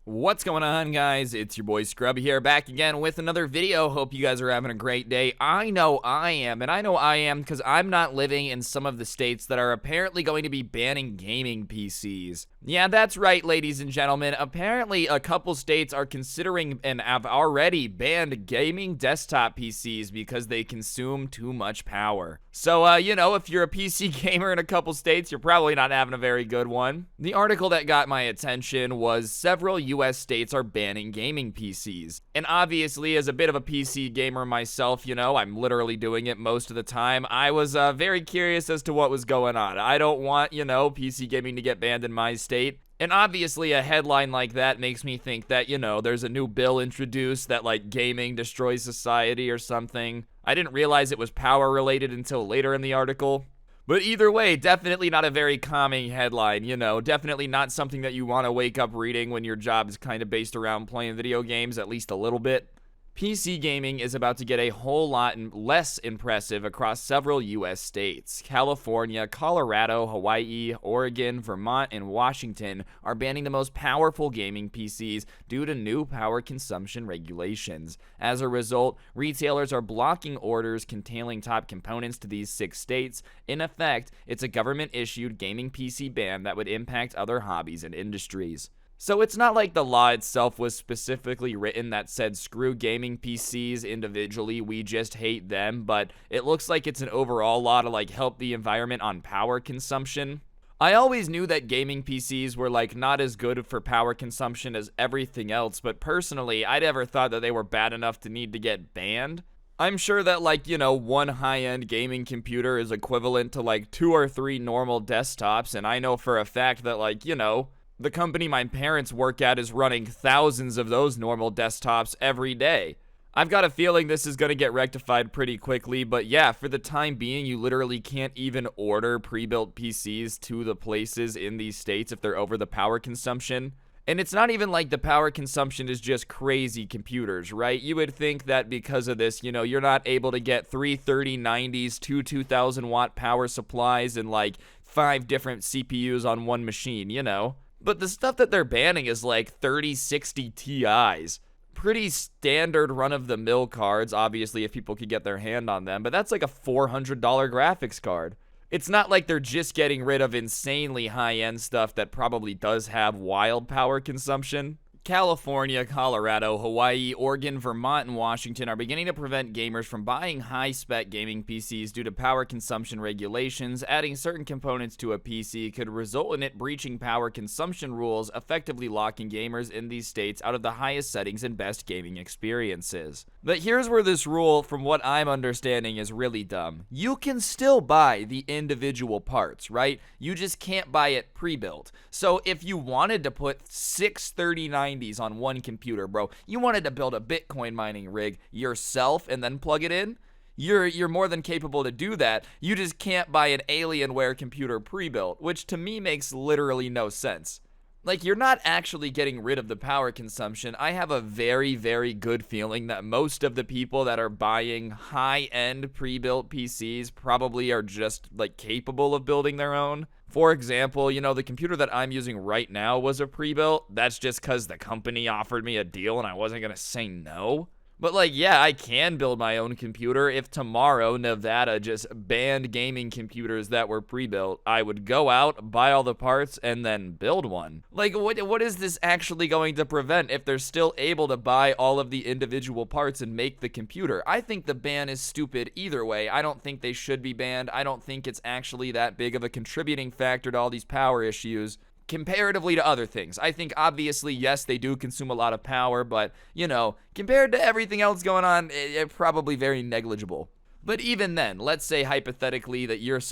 What's going on, guys? It's your boy Scrubae here, back again with another video. Hope you guys are having a great day. I know I am, and I know I am because I'm not living in some of the states that are apparently going to be banning gaming PCs. Yeah, that's right, ladies and gentlemen. Apparently, a couple states are considering and have already banned gaming desktop PCs because they consume too much power. So, if you're a PC gamer in a couple states, you're probably not having a very good one. The article that got my attention was several US states are banning gaming PCs. And obviously, as a bit of a PC gamer myself, I'm literally doing it most of the time. I was very curious as to what was going on. I don't want, PC gaming to get banned in my state. And obviously, a headline like that makes me think that, there's a new bill introduced that, gaming destroys society or something. I didn't realize it was power related until later in the article. But either way, definitely not a very calming headline, definitely not something that you want to wake up reading when your job is kind of based around playing video games, at least a little bit. PC gaming is about to get a whole lot less impressive across several US states. California, Colorado, Hawaii, Oregon, Vermont, and Washington are banning the most powerful gaming PCs due to new power consumption regulations. As a result, retailers are blocking orders containing top components to these 6 states. In effect, it's a government-issued gaming PC ban that would impact other hobbies and industries. So it's not like the law itself was specifically written that said screw gaming PCs individually, we just hate them, but it looks like it's an overall law to help the environment on power consumption. I always knew that gaming PCs were not as good for power consumption as everything else, but personally, I never thought that they were bad enough to need to get banned. I'm sure that one high-end gaming computer is equivalent to 2 or 3 normal desktops, and I know for a fact that the company my parents work at is running thousands of those normal desktops every day. I've got a feeling this is going to get rectified pretty quickly, but yeah, for the time being, you literally can't even order pre-built PCs to the places in these states if they're over the power consumption. And it's not even like the power consumption is just crazy computers, right? You would think that because of this, you're not able to get 3 3090s, 2 2000 watt power supplies, and 5 different CPUs on one machine. But the stuff that they're banning is 3060 Ti's. Pretty standard run-of-the-mill cards, obviously, if people could get their hand on them, but that's a $400 graphics card. It's not like they're just getting rid of insanely high-end stuff that probably does have wild power consumption. California, Colorado, Hawaii, Oregon, Vermont, and Washington are beginning to prevent gamers from buying high-spec gaming PCs due to power consumption regulations. Adding certain components to a PC could result in it breaching power consumption rules, effectively locking gamers in these states out of the highest settings and best gaming experiences. But here's where this rule, from what I'm understanding, is really dumb. You can still buy the individual parts, right? You just can't buy it pre-built. So if you wanted to put 6 3090s on one computer, bro, you wanted to build a Bitcoin mining rig yourself and then plug it in, you're more than capable to do that. You just can't buy an Alienware computer pre-built, which to me makes literally no sense. You're not actually getting rid of the power consumption. I have a very, very good feeling that most of the people that are buying high-end pre-built PCs probably are just, capable of building their own. For example, the computer that I'm using right now was a pre-built. That's just because the company offered me a deal and I wasn't going to say no. But yeah, I can build my own computer. If tomorrow Nevada just banned gaming computers that were pre-built, I would go out, buy all the parts, and then build one. What is this actually going to prevent if they're still able to buy all of the individual parts and make the computer? I think the ban is stupid either way. I don't think they should be banned. I don't think it's actually that big of a contributing factor to all these power issues comparatively to other things. I think obviously, yes, they do consume a lot of power, but, compared to everything else going on, it's probably very negligible. But even then, let's say hypothetically that you're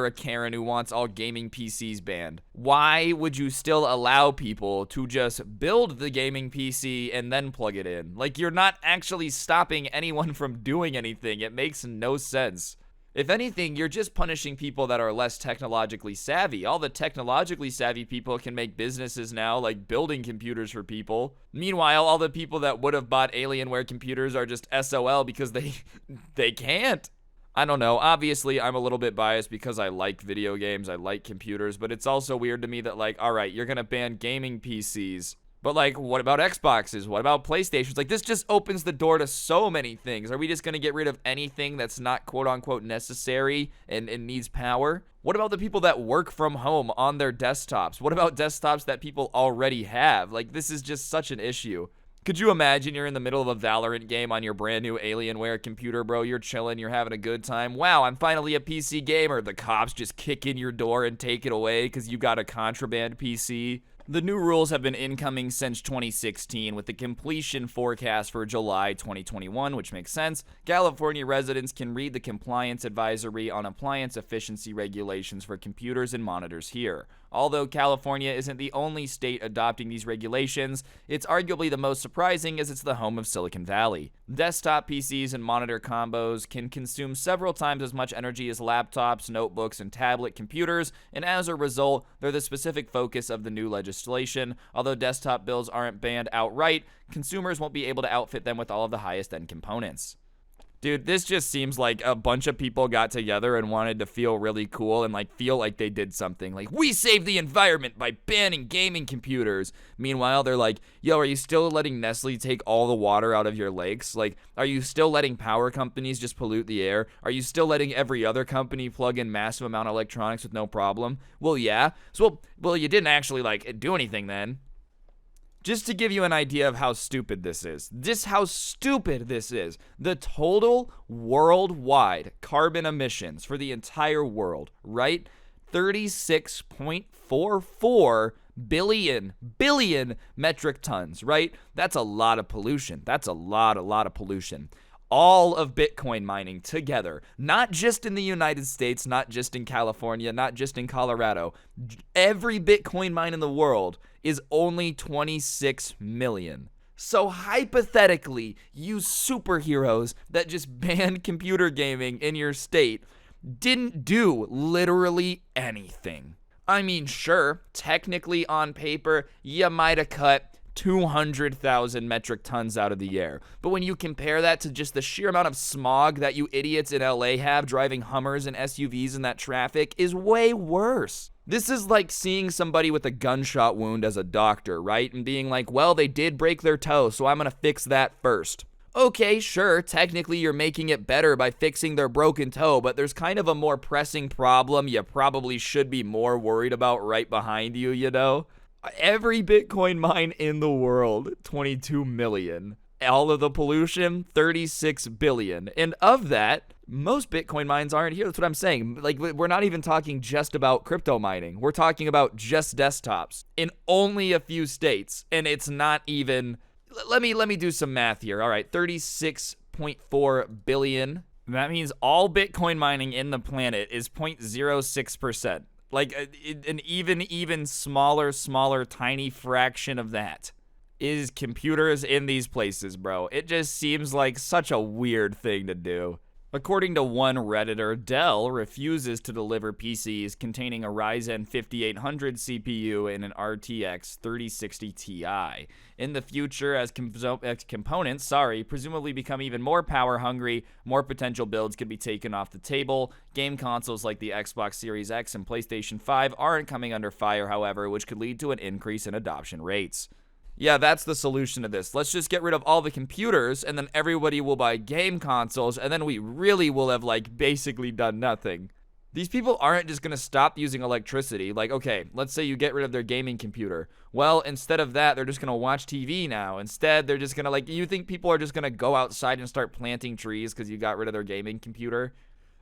a Karen who wants all gaming PCs banned. Why would you still allow people to just build the gaming PC and then plug it in? You're not actually stopping anyone from doing anything. It makes no sense. If anything, you're just punishing people that are less technologically savvy. All the technologically savvy people can make businesses now, building computers for people. Meanwhile, all the people that would have bought Alienware computers are just SOL because they can't. I don't know. Obviously, I'm a little bit biased because I like video games, I like computers, but it's also weird to me that, all right, you're going to ban gaming PCs, But, like, what about Xboxes? What about PlayStations? Like, this just opens the door to so many things. Are we just going to get rid of anything that's not quote-unquote necessary and needs power? What about the people that work from home on their desktops? What about desktops that people already have? Like, this is just such an issue. Could you imagine you're in the middle of a Valorant game on your brand new Alienware computer, bro? You're chilling, you're having a good time. Wow, I'm finally a PC gamer. The cops just kick in your door and take it away because you got a contraband PC. The new rules have been incoming since 2016 with the completion forecast for July 2021, which makes sense. California residents can read the compliance advisory on appliance efficiency regulations for computers and monitors here. Although California isn't the only state adopting these regulations, it's arguably the most surprising as it's the home of Silicon Valley. Desktop PCs and monitor combos can consume several times as much energy as laptops, notebooks, and tablet computers, and as a result, they're the specific focus of the new legislation. Although desktop builds aren't banned outright, consumers won't be able to outfit them with all of the highest-end components. Dude, this just seems like a bunch of people got together and wanted to feel really cool and like feel like they did something. Like, we saved the environment by banning gaming computers. Meanwhile, they're like, yo, are you still letting Nestle take all the water out of your lakes? Like, are you still letting power companies just pollute the air? Are you still letting every other company plug in massive amount of electronics with no problem? Well, yeah. So, well, you didn't actually like do anything then. Just to give you an idea of how stupid this is, the total worldwide carbon emissions for the entire world, right? 36.44 billion metric tons, right? That's a lot of pollution. That's a lot of pollution. All of Bitcoin mining together, not just in the United States, not just in California, not just in Colorado. Every Bitcoin mine in the world is only 26 million. So hypothetically, you superheroes that just banned computer gaming in your state didn't do literally anything. I mean, sure, technically on paper, you might have cut 200,000 metric tons out of the air. But when you compare that to just the sheer amount of smog that you idiots in LA have driving Hummers and SUVs in that traffic is way worse. This is like seeing somebody with a gunshot wound as a doctor, right? And being like, well, they did break their toe, so I'm gonna fix that first. Okay, sure, technically you're making it better by fixing their broken toe, but there's kind of a more pressing problem you probably should be more worried about right behind you, you know? Every Bitcoin mine in the world, 22 million. All of the pollution, 36 billion. And of that, most Bitcoin mines aren't here. That's what I'm saying. Like, we're not even talking just about crypto mining. We're talking about just desktops in only a few states. And it's not even, let me do some math here. All right, 36.4 billion. That means all Bitcoin mining in the planet is 0.06%. Like an even smaller, tiny fraction of that is computers in these places, bro. It just seems like such a weird thing to do. According to one Redditor, Dell refuses to deliver PCs containing a Ryzen 5800 CPU and an RTX 3060 Ti. In the future, as components, presumably become even more power hungry, more potential builds could be taken off the table. Game consoles like the Xbox Series X and PlayStation 5 aren't coming under fire, however, which could lead to an increase in adoption rates. Yeah, that's the solution to this. Let's just get rid of all the computers, and then everybody will buy game consoles, and then we really will have, like, basically done nothing. These people aren't just going to stop using electricity. Like, okay, let's say you get rid of their gaming computer. Well, instead of that, they're just going to watch TV now. Instead, they're just going to, like, you think people are just going to go outside and start planting trees because you got rid of their gaming computer?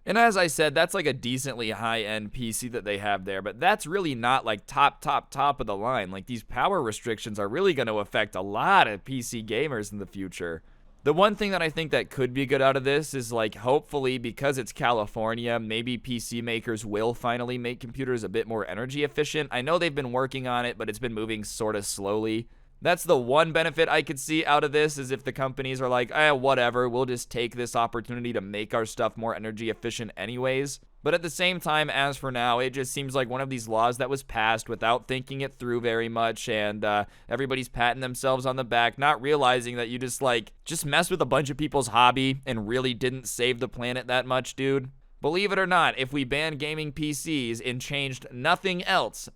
And as I said, that's like a decently high-end PC that they have there, but that's really not like top of the line. Like, these power restrictions are really going to affect a lot of PC gamers in the future. The one thing that I think that could be good out of this is, like, hopefully, because it's California, maybe PC makers will finally make computers a bit more energy efficient. I know they've been working on it, but it's been moving sort of slowly. That's the one benefit I could see out of this, is if the companies are like, whatever, we'll just take this opportunity to make our stuff more energy efficient anyways. But at the same time, as for now, it just seems like one of these laws that was passed without thinking it through very much, and everybody's patting themselves on the back, not realizing that you just messed with a bunch of people's hobby and really didn't save the planet that much, dude. Believe it or not, if we banned gaming PCs and changed nothing else,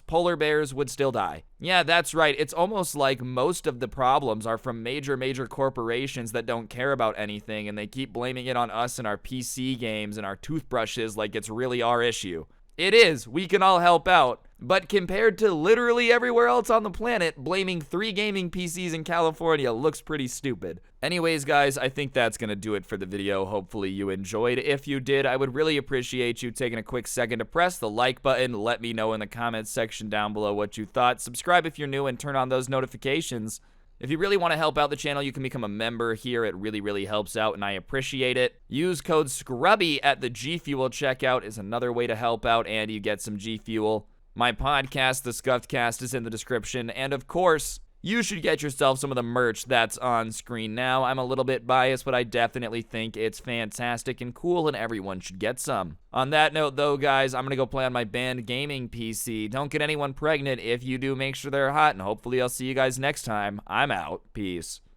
polar bears would still die. Yeah, that's right. It's almost like most of the problems are from major corporations that don't care about anything, and they keep blaming it on us and our PC games and our toothbrushes like it's really our issue. It is. We can all help out. But compared to literally everywhere else on the planet, blaming 3 gaming PCs in California looks pretty stupid. Anyways, guys, I think that's going to do it for the video. Hopefully you enjoyed. If you did, I would really appreciate you taking a quick second to press the like button. Let me know in the comments section down below what you thought. Subscribe if you're new and turn on those notifications. If you really want to help out the channel, you can become a member here. It really helps out, and I appreciate it. Use code Scrubae at the G Fuel checkout is another way to help out, and you get some G Fuel. My podcast, The Scuffed Cast, is in the description, and of course, you should get yourself some of the merch that's on screen now. I'm a little bit biased, but I definitely think it's fantastic and cool, and everyone should get some. On that note, though, guys, I'm going to go play on my banned gaming PC. Don't get anyone pregnant. If you do, make sure they're hot, and hopefully I'll see you guys next time. I'm out. Peace.